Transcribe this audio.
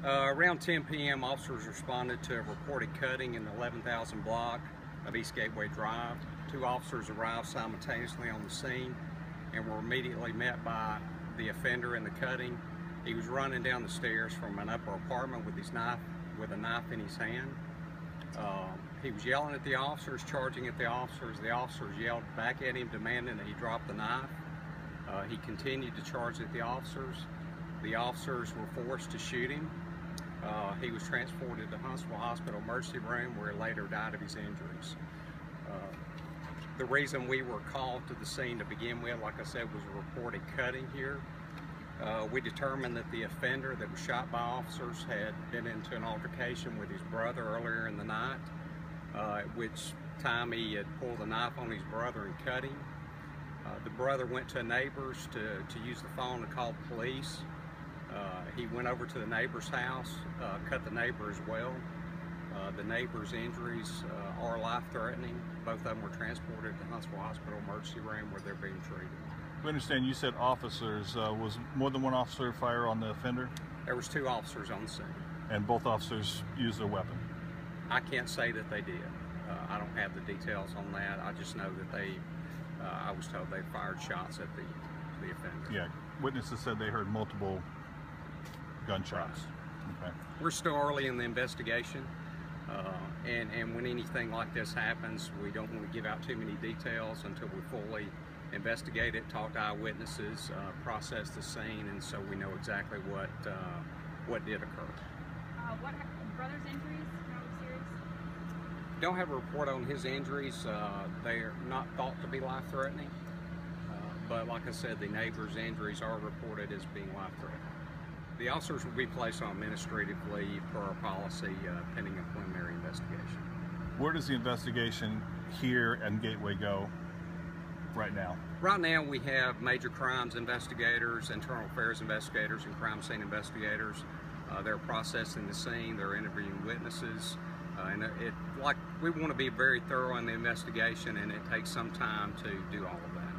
Around 10 p.m. officers responded to a reported cutting in the 11,000 block of East Gateway Drive. Two officers arrived simultaneously on the scene and were immediately met by the offender in the cutting. He was running down the stairs from an upper apartment with a knife in his hand. He was yelling at the officers, charging at the officers. The officers yelled back at him, demanding that he drop the knife. He continued to charge at the officers. The officers were forced to shoot him. He was transported to Huntsville Hospital emergency room where he later died of his injuries. The reason we were called to the scene to begin with, like I said, was a reported cutting here. We determined that the offender that was shot by officers had been into an altercation with his brother earlier in the night, at which time he had pulled a knife on his brother and cut him. The brother went to neighbors to use the phone to call the police. He went over to the neighbor's house, cut the neighbor as well. The neighbor's injuries are life-threatening. Both of them were transported to Huntsville Hospital emergency room where they're being treated. We understand you said officers. Was more than one officer fire on the offender? There was two officers on the scene. And both officers used their weapon? I can't say that they did. I don't have the details on that. I just know that I was told they fired shots at the offender. Yeah, witnesses said they heard multiple gunshots. Right. Okay. We're still early in the investigation, and when anything like this happens, we don't want to give out too many details until we fully investigate it, talk to eyewitnesses, process the scene, and so we know exactly what did occur. What brother's injuries? How serious? Don't have a report on his injuries. They are not thought to be life-threatening, but like I said, the neighbor's injuries are reported as being life-threatening. The officers will be placed on administrative leave per our policy pending a preliminary investigation. Where does the investigation here and Gateway go right now? Right now we have major crimes investigators, internal affairs investigators, and crime scene investigators. They're processing the scene, they're interviewing witnesses, and we want to be very thorough in the investigation, and it takes some time to do all of that.